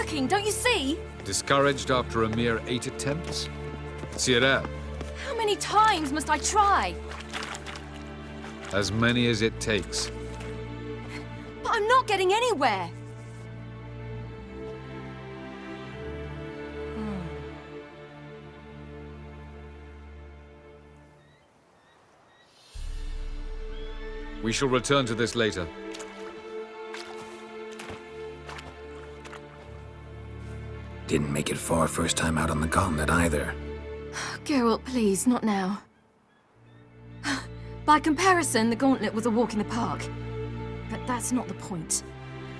working, don't you see? Discouraged after a mere 8 attempts? Cyril, How many times must I try? as many as it takes. But I'm not getting anywhere. We shall return to this later. Didn't make it far first time out on the continent either. Geralt, please, not now. By comparison, the gauntlet was a walk in the park. But that's not the point.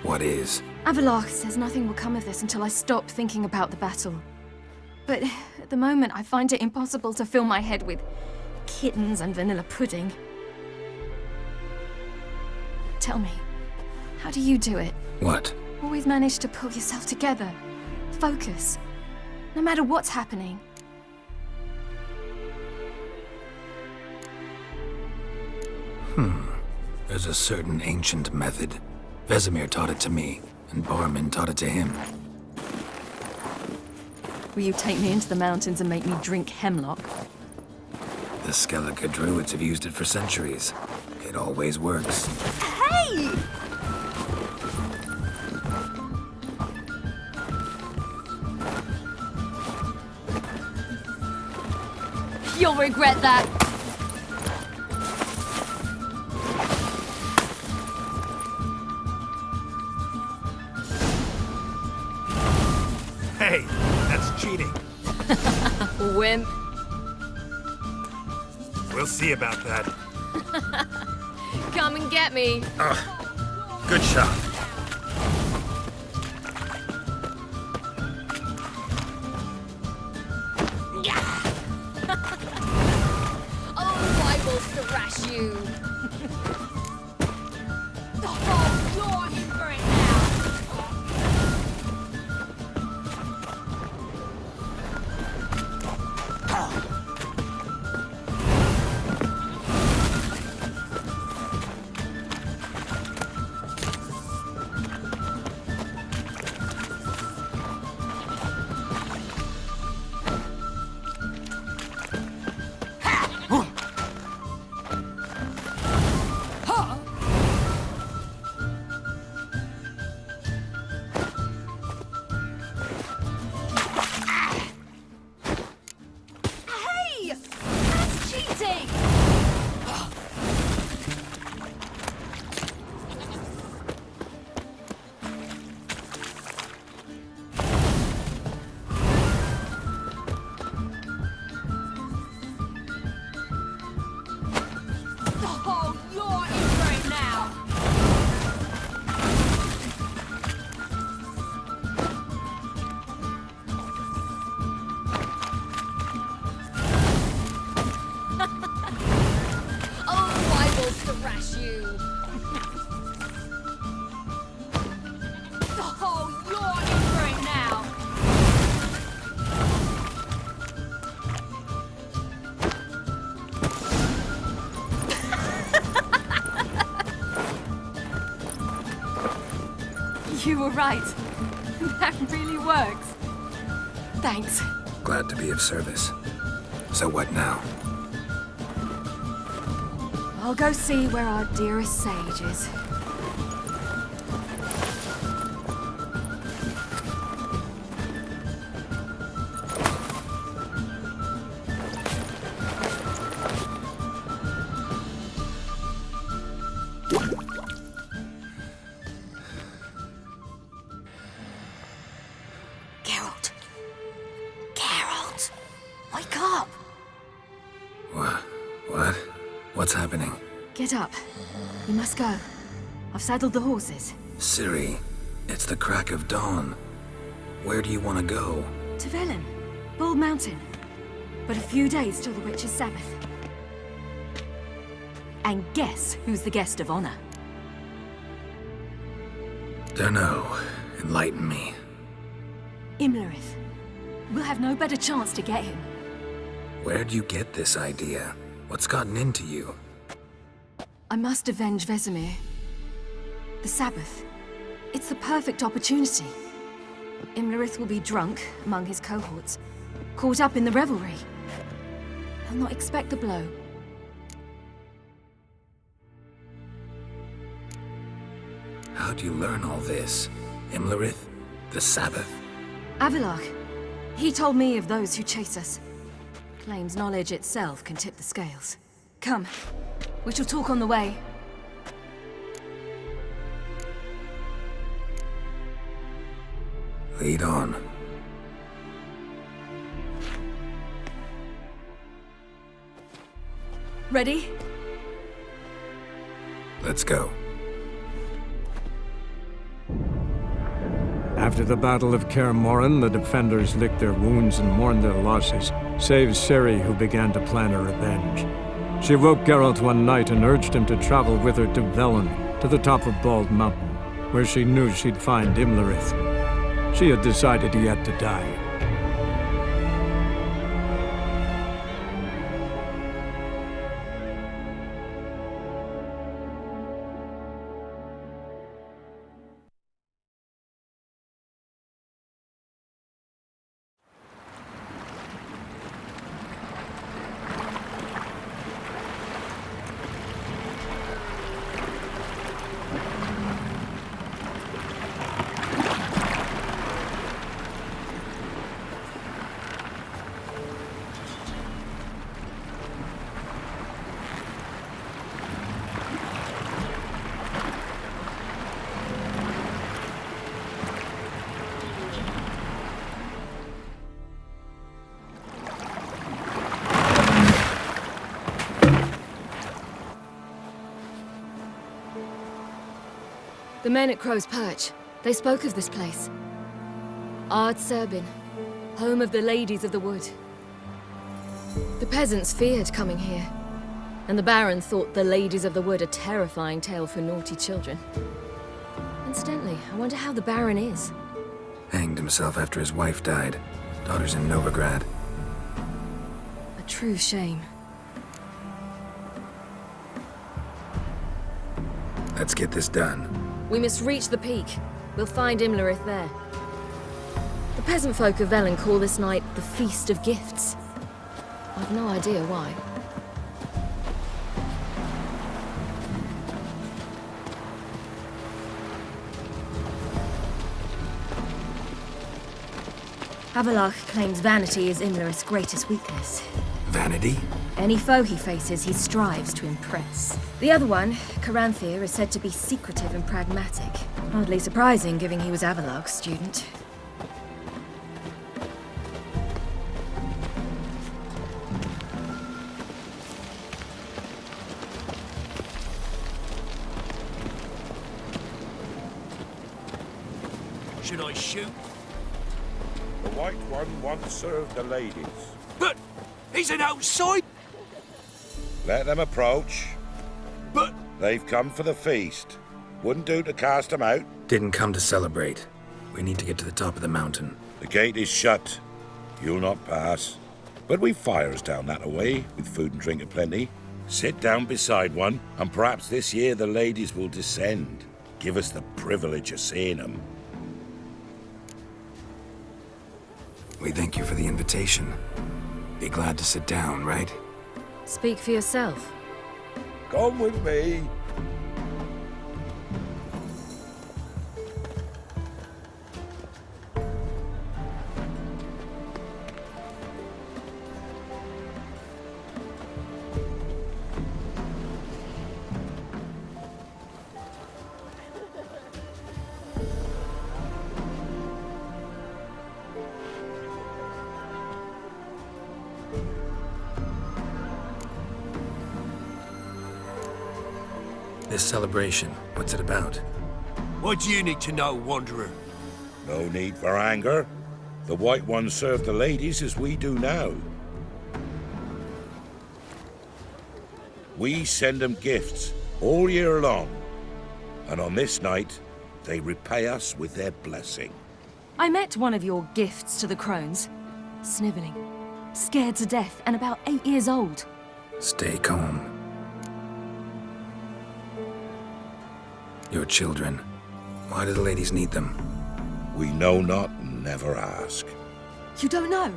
What is? Avallac'h says nothing will come of this until I stop thinking about the battle. But at the moment, I find it impossible to fill my head with kittens and vanilla pudding. Tell me, how do you do it? What? Always manage to pull yourself together. Focus. No matter what's happening. There's a certain ancient method. Vesemir taught it to me, and Barman taught it to him. Will you take me into the mountains and make me drink hemlock? The Skellige druids have used it for centuries. It always works. Hey! You'll regret that. Hey, that's cheating. Wimp. We'll see about that. Come and get me. Good shot. Oh, I will thrash you. Oh, you're in for it now. Hey! That's cheating! Oh, you're in for it now! Oh, I will thrash you! Oh, you're in for it now! You were right. That really works. Thanks. Glad to be of service. So what now? I'll go see where our dearest sage is. Geralt. Geralt! Wake up! What? What's happening? Get up. We must go. I've saddled the horses. Ciri, it's the crack of dawn. Where do you want to go? To Velen. Bald Mountain. But a few days till the Witch's Sabbath. And guess who's the guest of honor? Dunno. Enlighten me. Imlerith. We'll have no better chance to get him. Where'd you get this idea? What's gotten into you? I must avenge Vesemir. The Sabbath. It's the perfect opportunity. Imlerith will be drunk among his cohorts, caught up in the revelry. He'll not expect the blow. How'd you learn all this? Imlerith? The Sabbath? Avilark. He told me of those who chase us. Claims knowledge itself can tip the scales. Come, we shall talk on the way. Lead on. Ready? Let's go. After the Battle of Kaer Morhen, the defenders licked their wounds and mourned their losses, save Ciri, who began to plan her revenge. She woke Geralt one night and urged him to travel with her to Velen, to the top of Bald Mountain, where she knew she'd find Imlerith. She had decided he had to die. The men at Crow's Perch, they spoke of this place. Ard Serbin, home of the Ladies of the Wood. The peasants feared coming here, and the Baron thought the Ladies of the Wood a terrifying tale for naughty children. Incidentally, I wonder how the Baron is. Hanged himself after his wife died. Daughter's in Novigrad. A true shame. Let's get this done. We must reach the peak. We'll find Imlerith there. The peasant folk of Velen call this night the Feast of Gifts. I've no idea why. Avilark claims vanity is Imlerith's greatest weakness. Vanity? Any foe he faces, he strives to impress. The other one, Caranthir, is said to be secretive and pragmatic. Hardly surprising, given he was Avilark's student. Should I shoot? The White One once served the ladies. But he's an outside. Let them approach. But They've come for the feast. Wouldn't do to cast them out. Didn't come to celebrate. We need to get to the top of the mountain. The gate is shut. You'll not pass. But we've fires down that way, with food and drink aplenty. Sit down beside one, and perhaps this year the ladies will descend. Give us the privilege of seeing them. We thank you for the invitation. Be glad to sit down, right? Speak for yourself. Come with me. This celebration, what's it about? what do you need to know, Wanderer? No need for anger. The White One served the ladies as we do now. We send them gifts all year long. And on this night, they repay us with their blessing. I met one of your gifts to the crones. Sniveling, scared to death, and about 8 years old. Stay calm. Your children. Why do the ladies need them? We know not and never ask. You don't know?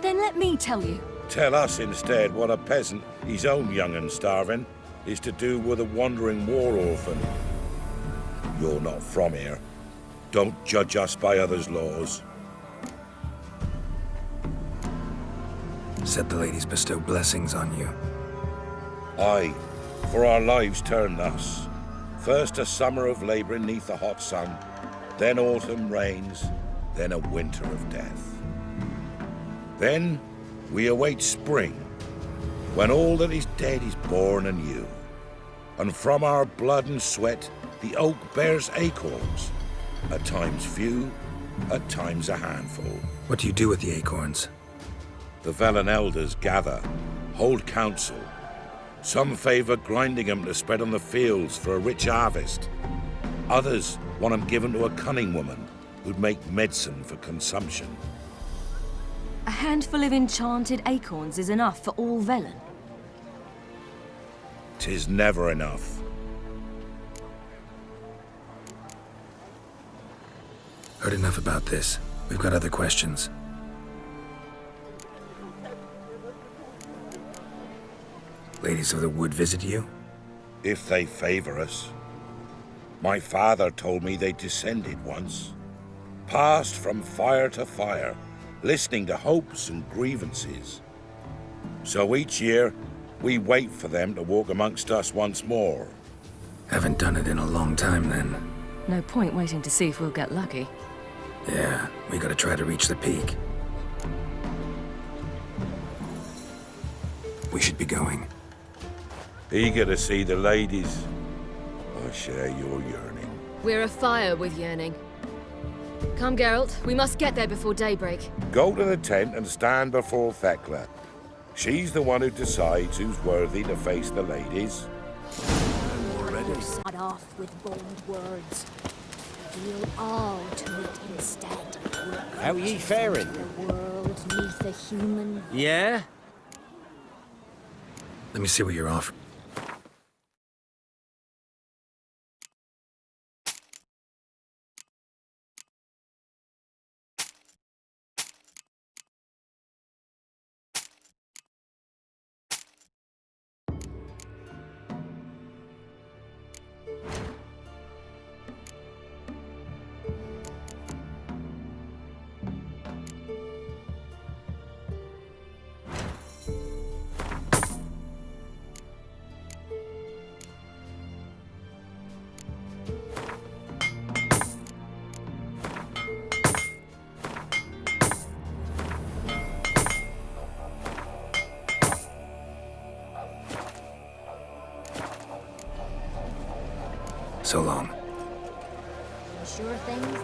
Then let me tell you. Tell us instead what a peasant, his own young and starving, is to do with a wandering war orphan. You're not from here. Don't judge us by others' laws. Said the ladies bestow blessings on you. Aye, for our lives turn thus. First a summer of labouring neath the hot sun, then autumn rains, then a winter of death. Then we await spring, when all that is dead is born anew. And from our blood and sweat, the oak bears acorns, at times few, at times a handful. What do you do with the acorns? The Velen elders gather, hold council. Some favour grinding them to spread on the fields for a rich harvest. Others want them given to a cunning woman who'd make medicine for consumption. A handful of enchanted acorns is enough for all Velen. 'Tis never enough. Heard enough about this. We've got other questions. Ladies of the Wood visit you? If they favour us. My father told me they descended once, passed from fire to fire, listening to hopes and grievances. So each year, we wait for them to walk amongst us once more. Haven't done it in a long time, then. No point waiting to see if we'll get lucky. Yeah, we gotta try to reach the peak. We should be going. Eager to see the ladies. I share your yearning. We're afire with yearning. Come, Geralt. We must get there before daybreak. Go to the tent and stand before Thekla. She's the one who decides who's worthy to face the ladies. Sod off with bold words. Deal all to it instead. How are ye faring? The world neath a human. Yeah? Let me see what you're offering. So long. Sure things.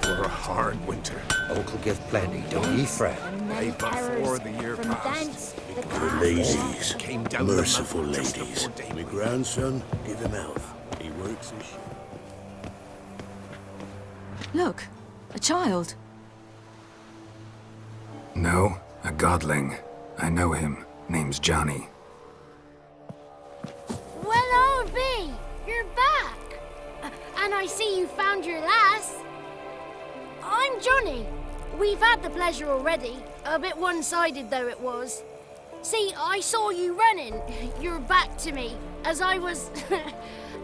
For a hard winter. Uncle give plenty, don't ye fret. Hey, before the year passed, The ladies, came down merciful the mountain just ladies. before My daybreak. grandson, give him out. He works his shit. Look, a child. No, a godling. I know him. Name's Johnny. Well, old B, you're back. And I see you found your lass. I'm Johnny. We've had the pleasure already. A bit one-sided though it was. See, I saw you running. Your back to me, as I was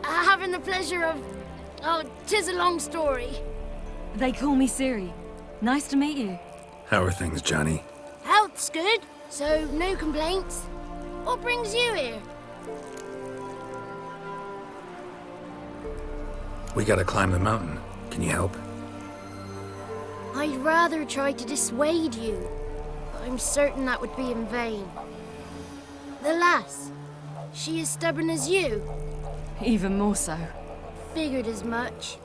having the pleasure of... Oh, 'tis a long story. They call me Ciri. Nice to meet you. How are things, Johnny? Health's good, so no complaints. What brings you here? We gotta climb the mountain. Can you help? I'd rather try to dissuade you, but I'm certain that would be in vain. The lass, she as stubborn as you? Even more so. Figured as much.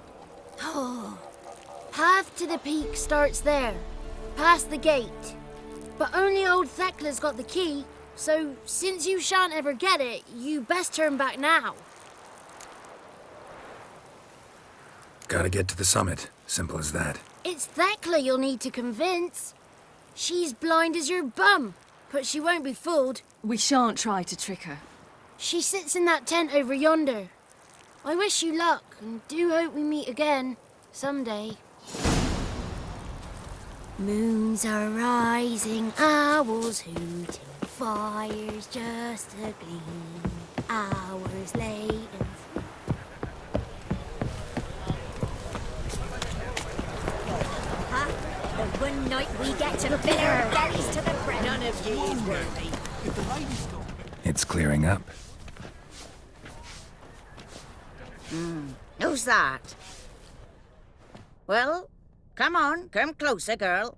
Oh. Path to the peak starts there, past the gate. But only old Thekla's got the key, so since you shan't ever get it, you best turn back now. Gotta get to the summit. Simple as that. It's Thekla you'll need to convince. She's blind as your bum, but she won't be fooled. We shan't try to trick her. She sits in that tent over yonder. I wish you luck, and do hope we meet again, someday. Moons are rising, owls hooting, fires just a gleam, hours later. The one night we get to fit our bellies to the bread. None of ye is worthy. It's clearing up. Who's that? Well, come on, come closer, girl.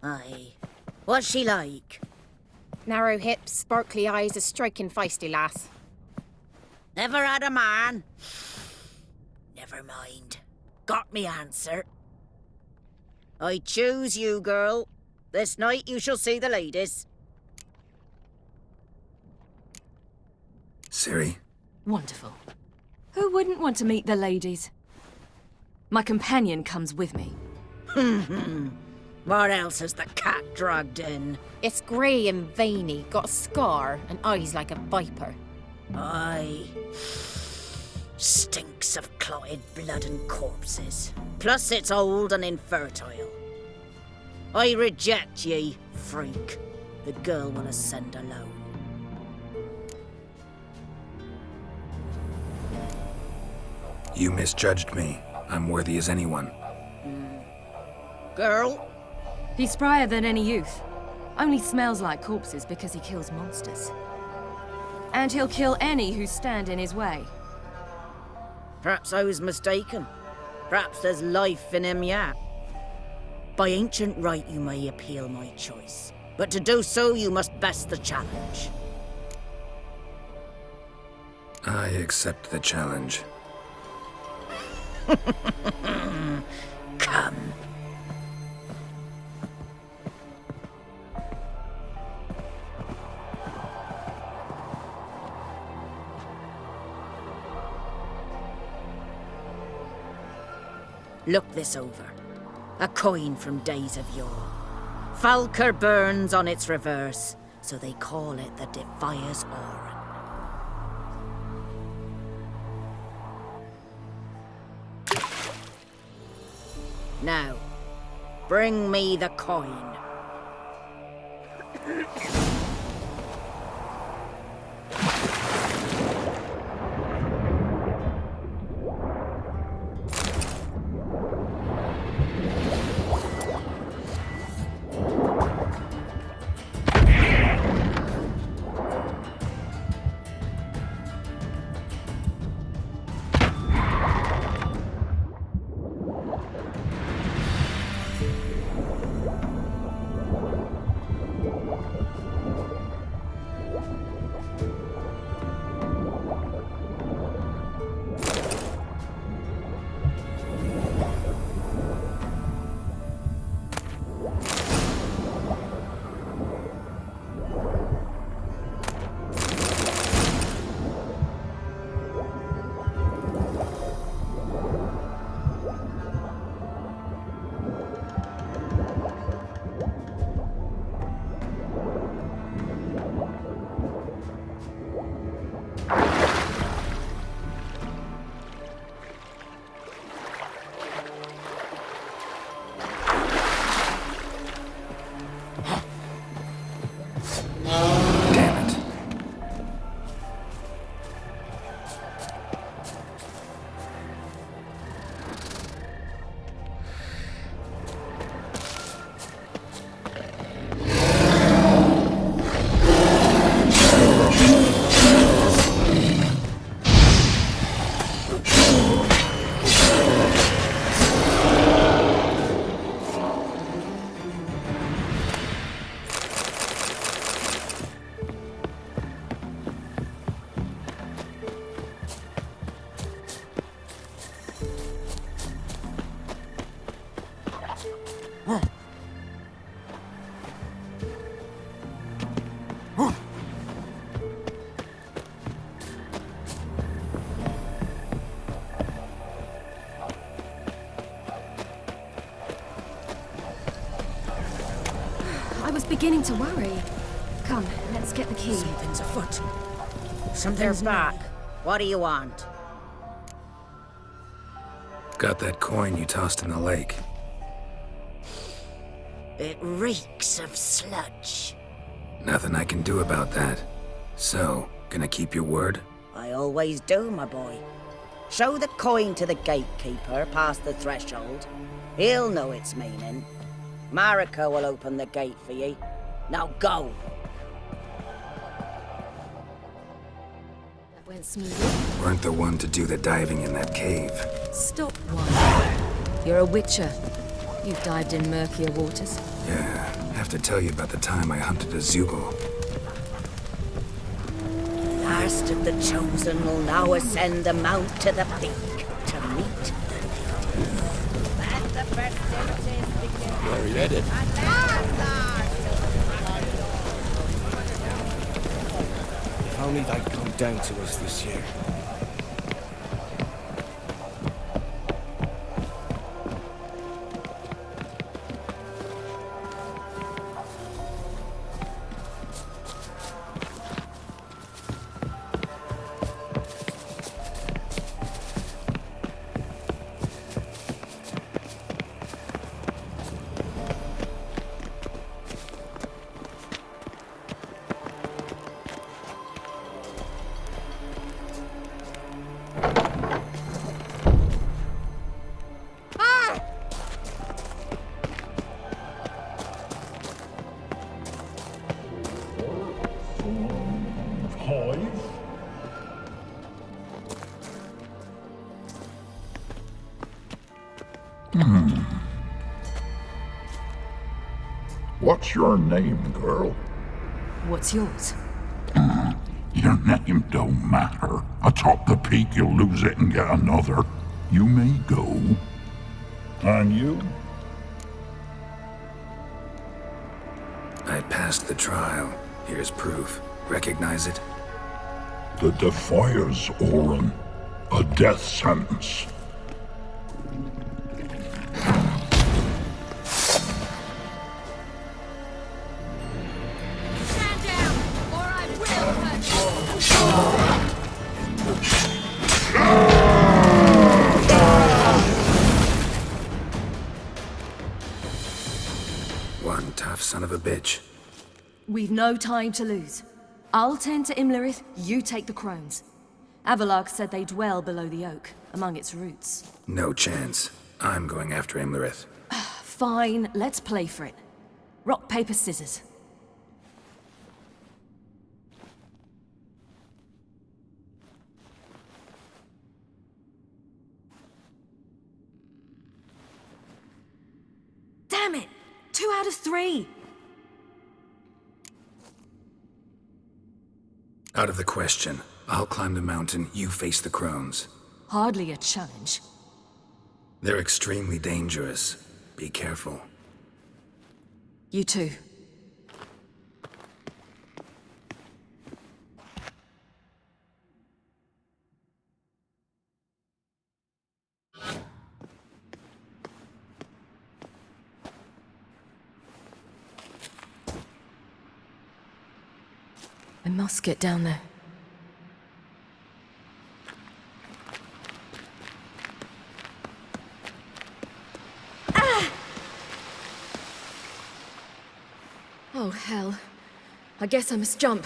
Aye. What's she like? Narrow hips, sparkly eyes, a striking feisty lass. Never had a man? Never mind. Got me answer. I choose you, girl. This night you shall see the ladies. Ciri? Wonderful. Who wouldn't want to meet the ladies? My companion comes with me. What else has the cat dragged in? It's grey and veiny, got a scar, and eyes like a viper. Aye. Stinks of clotted blood and corpses. Plus it's old and infertile. I reject ye, freak. The girl will ascend alone. You misjudged me. I'm worthy as anyone. Girl? He's sprier than any youth. Only smells like corpses because he kills monsters. And he'll kill any who stand in his way. Perhaps I was mistaken. Perhaps there's life in him yet. By ancient right you may appeal my choice. But to do so you must best the challenge. I accept the challenge. Come. Look this over. A coin from days of yore. Falker burns on its reverse, so they call it the Defier's Oran. Now, bring me the coin. I was beginning to worry. Come, let's get the key. Something's afoot. Something's back. What do you want? Got that coin you tossed in the lake. It reeks of sludge. Nothing I can do about that. So, gonna keep your word? I always do, my boy. Show the coin to the gatekeeper past the threshold. He'll know its meaning. Marika will open the gate for ye. Now go! That went smoothly. Weren't the one to do the diving in that cave. Stop one. You're a witcher. You've dived in murkier waters. Yeah, have to tell you about the time I hunted a Zugel. Last of the chosen will now ascend the mount to the peak to meet the leader. Let the festivities begin. Where are you headed? If only they'd come down to us this year. What's your name, girl? What's yours? Your name don't matter. Atop the peak, you'll lose it and get another. You may go. And you? I passed the trial. Here's proof. Recognize it? The Defiers, Orin. A death sentence. One tough son of a bitch. We've no time to lose. I'll tend to Imlerith, you take the crones. Avalark said they dwell below the oak, among its roots. No chance. I'm going after Imlerith. Fine, let's play for it. Rock, paper, scissors. Damn it! 2 out of 3! Out of the question. I'll climb the mountain, you face the crones. Hardly a challenge. They're extremely dangerous. Be careful. You too. I must get down there. Oh, hell. I guess I must jump.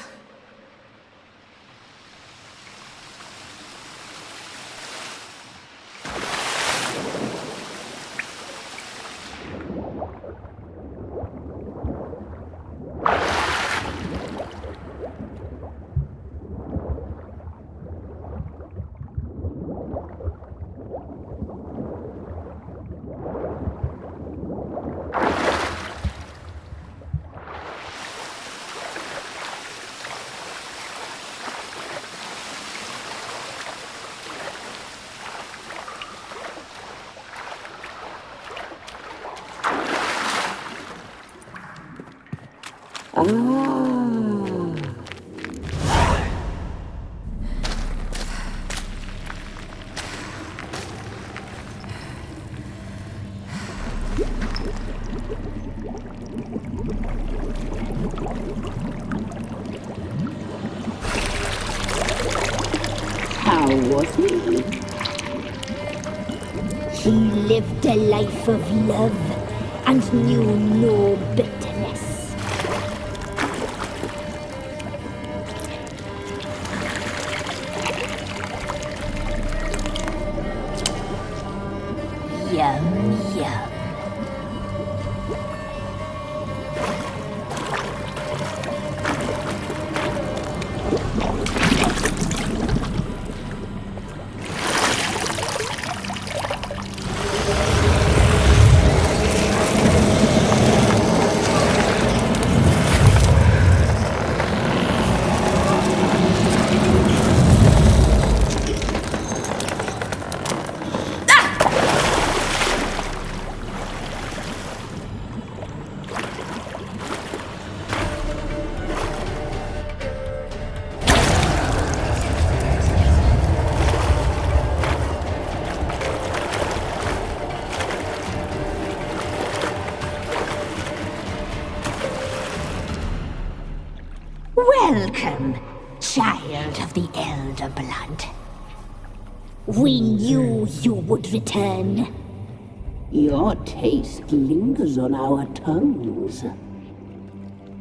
How was he? He lived a life of love and knew no bitterness. Yum, yum. Welcome, child of the Elder Blood. We knew you would return. Your taste lingers on our tongues.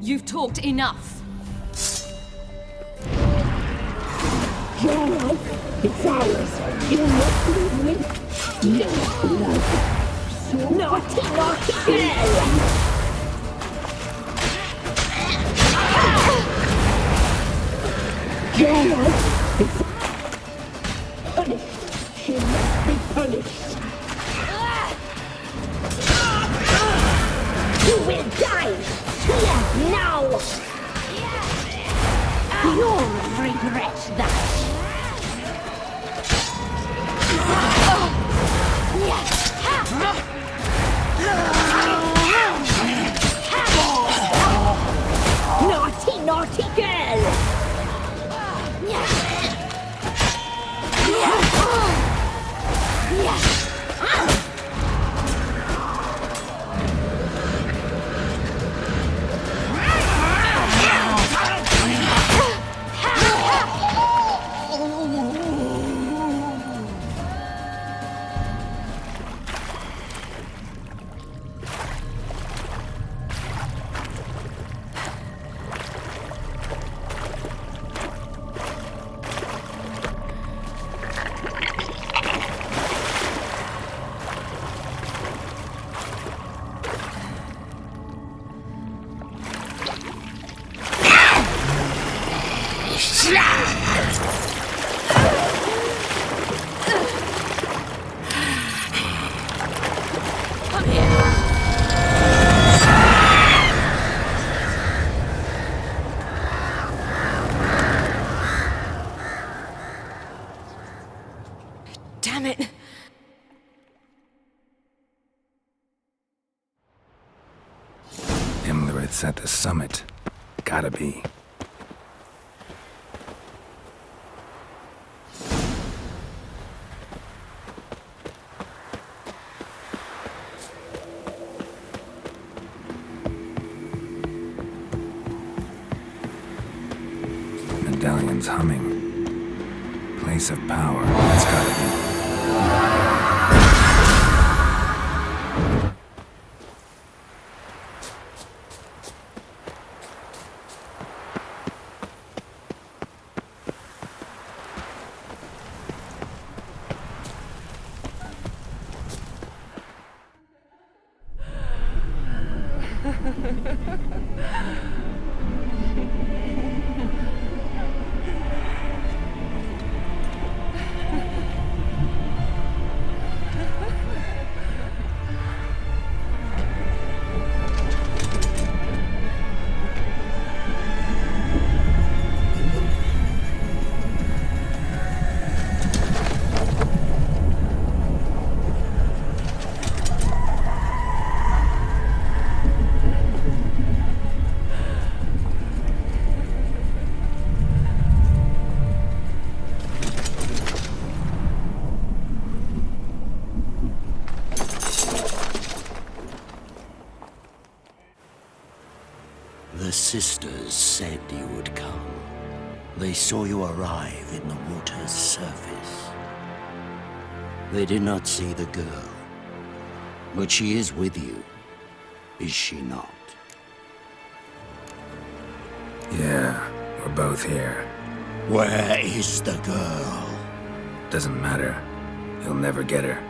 You've talked enough. Geralt, it's ours. You must leave with your blood. So naughty, naughty girl! Geralt, it's punished. She must be punished. You will die here now. You'll regret that. Naughty, naughty girl! Damn it! Imlerith's at the summit. Gotta be. Medallion's humming. Place of power. That's gotta be. The sisters said you would come. They saw you arrive in the water's surface. They did not see the girl. But she is with you, is she not? Yeah, we're both here. Where is the girl? Doesn't matter. You'll never get her.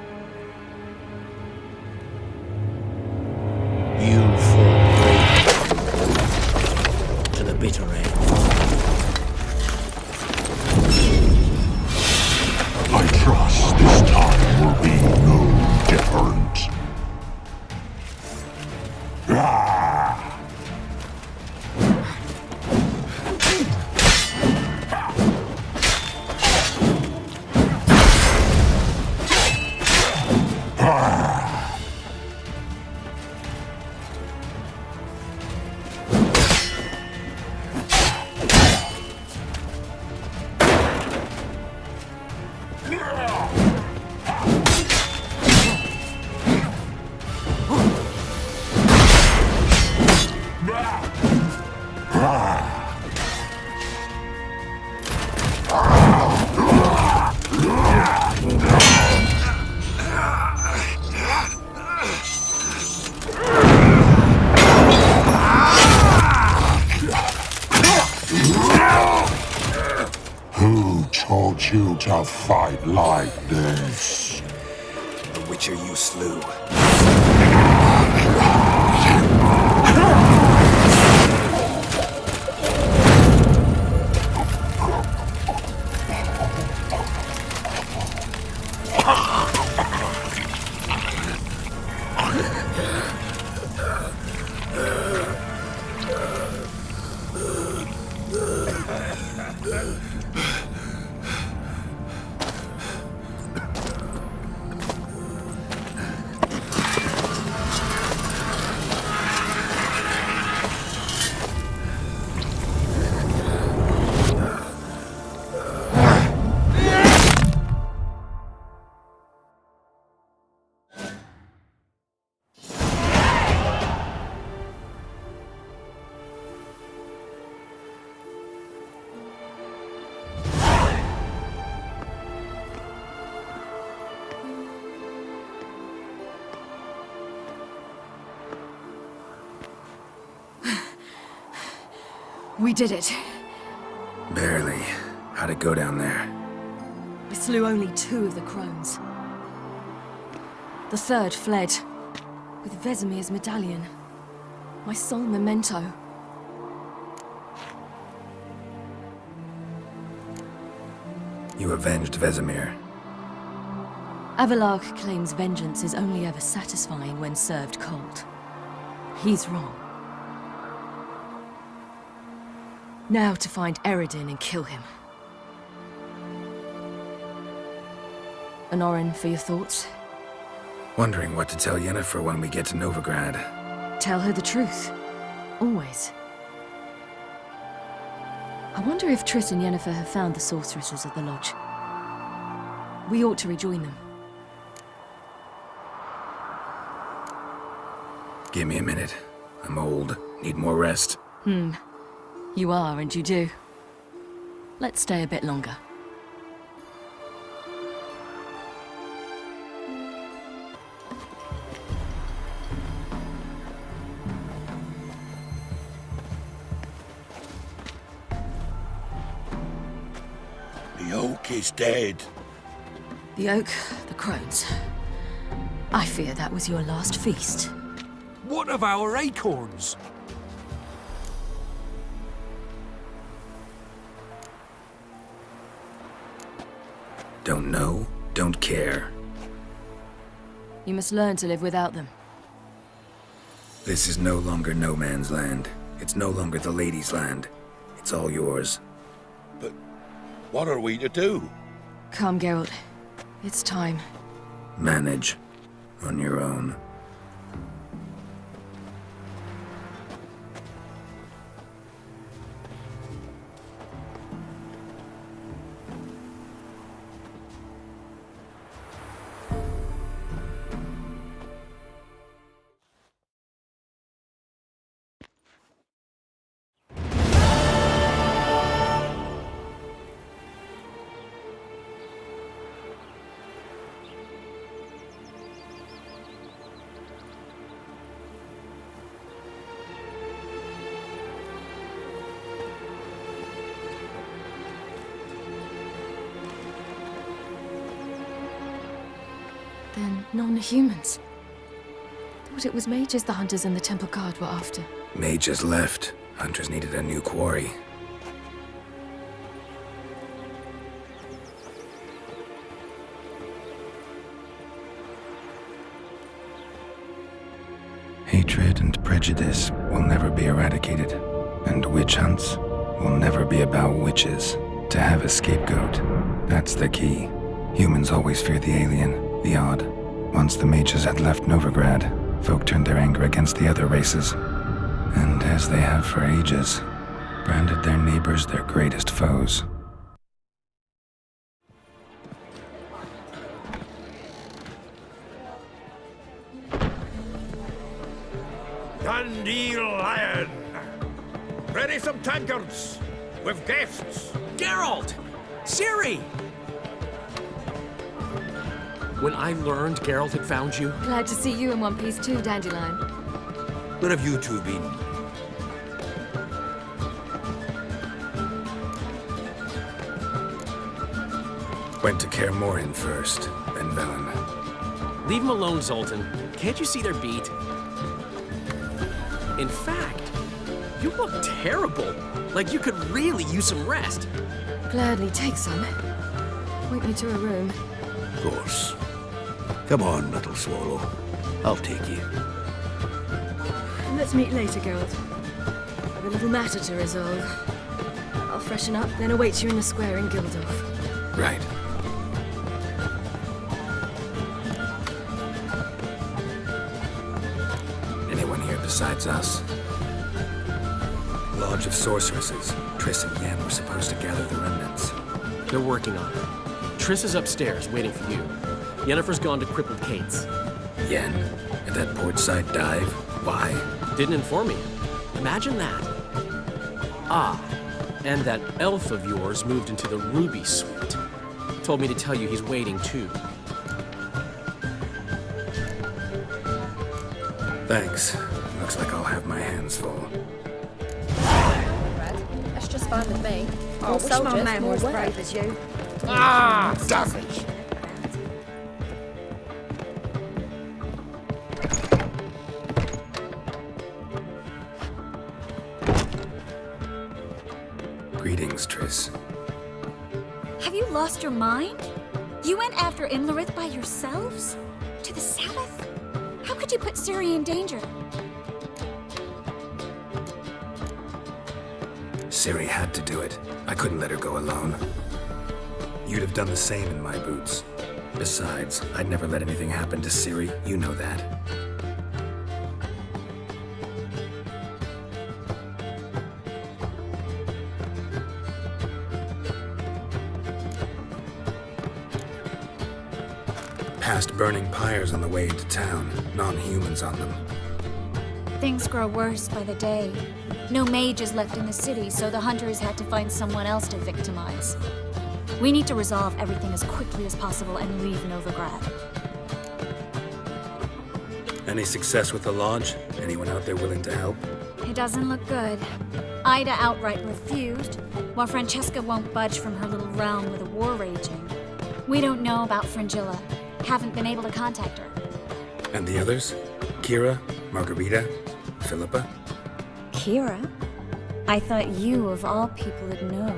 You fall brave to the bitter end. I trust this time will be no different. Who taught you to fight like this? The Witcher you slew. We did it. Barely. How'd it go down there? We slew only 2 of the crones. The 3rd fled, with Vesemir's medallion. My sole memento. You avenged Vesemir. Avalark claims vengeance is only ever satisfying when served cold. He's wrong. Now to find Eredin and kill him. Honorin, for your thoughts? Wondering what to tell Yennefer when we get to Novigrad. Tell her the truth. Always. I wonder if Triss and Yennefer have found the sorceresses of the Lodge. We ought to rejoin them. Give me a minute. I'm old. Need more rest. You are, and you do. Let's stay a bit longer. The oak is dead. The oak, the crones. I fear that was your last feast. What of our acorns? Don't know, don't care. You must learn to live without them. This is no longer no man's land. It's no longer the lady's land. It's all yours. But what are we to do? Come, Geralt. It's time. Manage. On your own. and non-humans. Thought it was mages the hunters and the temple guard were after. Mages left. Hunters needed a new quarry. Hatred and prejudice will never be eradicated, and witch hunts will never be about witches. To have a scapegoat, that's the key. Humans always fear the alien, the odd. Once the mages had left Novigrad, folk turned their anger against the other races, and as they have for ages, branded their neighbors their greatest foes. Dandelion! Ready some tankards! With guests! Geralt! Ciri! When I learned Geralt had found you... Glad to see you in one piece too, Dandelion. Where have you two been? Went to Kaer Morhen first, then Velen. Leave them alone, Zoltan. Can't you see they're beat? In fact, you look terrible. Like you could really use some rest. Gladly take some. Point me to a room. Of course. Come on, little swallow. I'll take you. Let's meet later, Geralt. I've a little matter to resolve. I'll freshen up, then await you in the square in Gildorf. Right. Anyone here besides us? Lodge of Sorceresses. Triss and Yen were supposed to gather the remnants. They're working on it. Triss is upstairs, waiting for you. Yennefer's gone to crippled Kate's. Yen? At that portside dive? Why? Didn't inform me. Imagine that. Ah, and that elf of yours moved into the Ruby Suite. Told me to tell you he's waiting too. Thanks. Looks like I'll have my hands full. That's just fine with me. I wish my man was brave as you. Ah, damn it! Greetings, Triss. Have you lost your mind? You went after Imlerith by yourselves? To the Sabbath? How could you put Ciri in danger? Ciri had to do it. I couldn't let her go alone. You'd have done the same in my boots. Besides, I'd never let anything happen to Ciri. You know that. Past burning pyres on the way into town. Non-humans on them. Things grow worse by the day. No mages left in the city, so the hunters had to find someone else to victimize. We need to resolve everything as quickly as possible and leave Novigrad. Any success with the lodge? Anyone out there willing to help? It doesn't look good. Ida outright refused, while Francesca won't budge from her little realm with a war raging. We don't know about Fringilla. Haven't been able to contact her. And the others? Kira? Margarita? Philippa? Kira? I thought you, of all people, would know.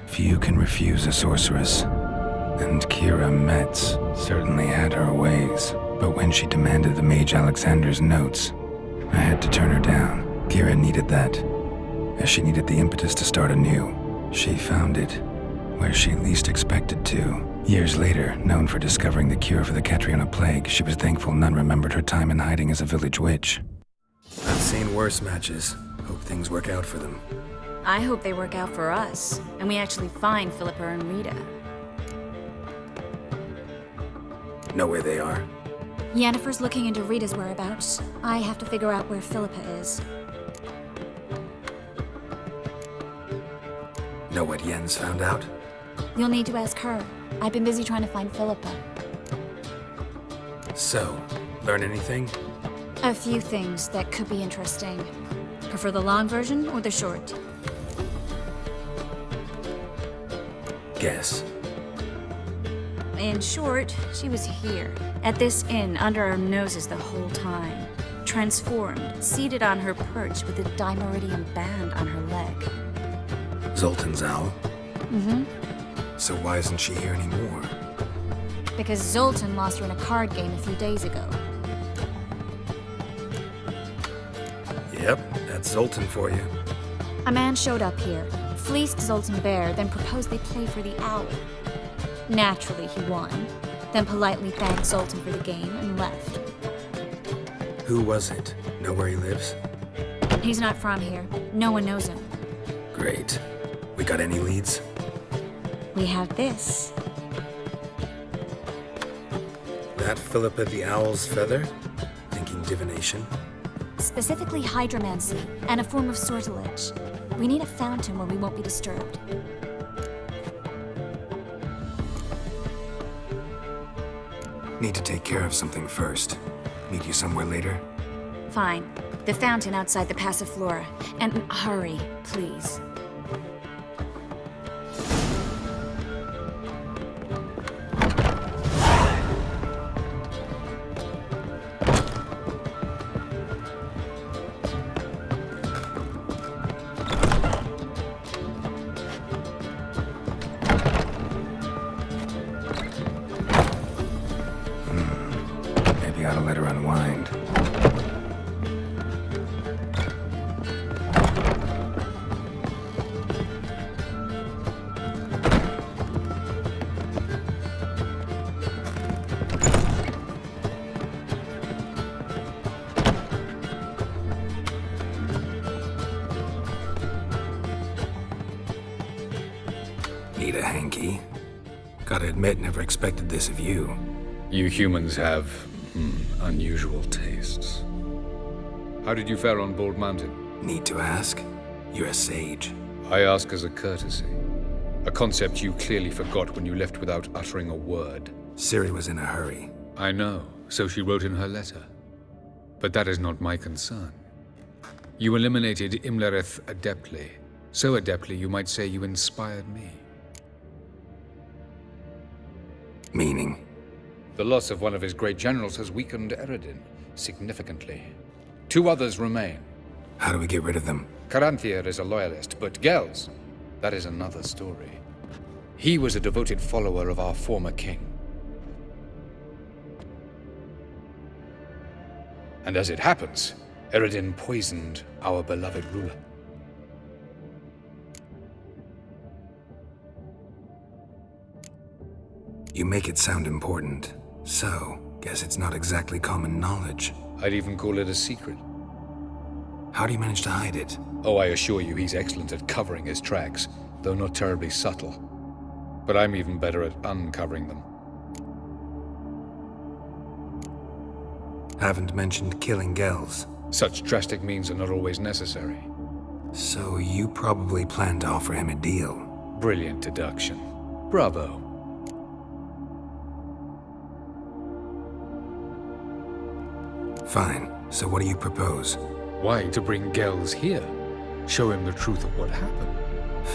Few can refuse a sorceress. And Kira Metz certainly had her ways. But when she demanded the Mage Alexander's notes, I had to turn her down. Kira needed that, as she needed the impetus to start anew. She found it where she least expected to. Years later, known for discovering the cure for the Catriona plague, she was thankful none remembered her time in hiding as a village witch. I've seen worse matches. Hope things work out for them. I hope they work out for us, and we actually find Philippa and Rita. Know where they are? Yennefer's looking into Rita's whereabouts. I have to figure out where Philippa is. Know what Yen's found out? You'll need to ask her. I've been busy trying to find Philippa. So, learn anything? A few things that could be interesting. Prefer the long version or the short? Guess. In short, she was here, at this inn, under our noses the whole time. Transformed, seated on her perch with a dimeridium band on her leg. Zoltan's owl? Mm-hmm. So why isn't she here anymore? Because Zoltan lost her in a card game a few days ago. Yep, that's Zoltan for you. A man showed up here, fleeced Zoltan bare, then proposed they play for the owl. Naturally, he won, then politely thanked Zoltan for the game and left. Who was it? Know where he lives? He's not from here. No one knows him. Great. We got any leads? We have this. That Philippa the Owl's feather? Thinking divination? Specifically hydromancy, and a form of sortilege. We need a fountain where we won't be disturbed. Need to take care of something first. Meet you somewhere later? Fine. The fountain outside the Passiflora. And hurry, please. Maybe I ought to let her unwind. Need a hanky? Gotta admit, never expected this of you. You humans have unusual tastes. How did you fare on Bald Mountain? Need to ask? You're a sage. I ask as a courtesy. A concept you clearly forgot when you left without uttering a word. Ciri was in a hurry. I know, so she wrote in her letter. But that is not my concern. You eliminated Imlerith adeptly. So adeptly, you might say you inspired me. Meaning? The loss of one of his great generals has weakened Eredin significantly. 2 others remain. How do we get rid of them? Caranthier is a loyalist, but Gels, that is another story. He was a devoted follower of our former king. And as it happens, Eredin poisoned our beloved ruler. You make it sound important. So, guess it's not exactly common knowledge. I'd even call it a secret. How do you manage to hide it? Oh, I assure you he's excellent at covering his tracks, though not terribly subtle. But I'm even better at uncovering them. Haven't mentioned killing Gels. Such drastic means are not always necessary. So you probably plan to offer him a deal. Brilliant deduction. Bravo. Fine. So what do you propose? Why, to bring Gels here. Show him the truth of what happened.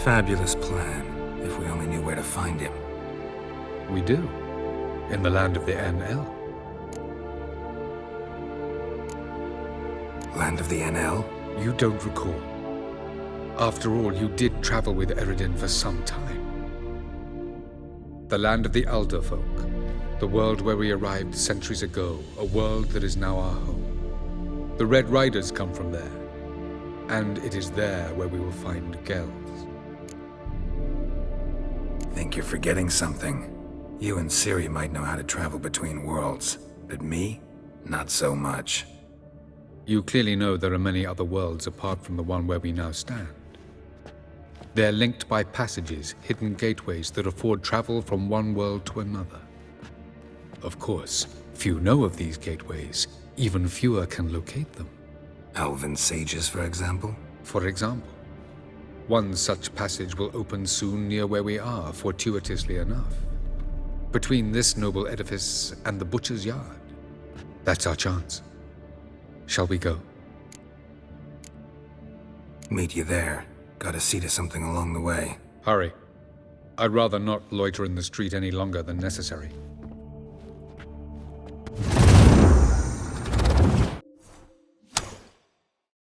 Fabulous plan, if we only knew where to find him. We do. In the land of the NL. Land of the NL? You don't recall. After all, you did travel with Eredin for some time. The land of the Elder folk. The world where we arrived centuries ago, a world that is now our home. The Red Riders come from there, and it is there where we will find Gels. Think you're forgetting something. You and Ciri might know how to travel between worlds, but me? Not so much. You clearly know there are many other worlds apart from the one where we now stand. They're linked by passages, hidden gateways that afford travel from one world to another. Of course, few know of these gateways. Even fewer can locate them. Elven sages, for example? For example. One such passage will open soon near where we are, fortuitously enough. Between this noble edifice and the butcher's yard. That's our chance. Shall we go? Meet you there. Gotta see to something along the way. Hurry. I'd rather not loiter in the street any longer than necessary.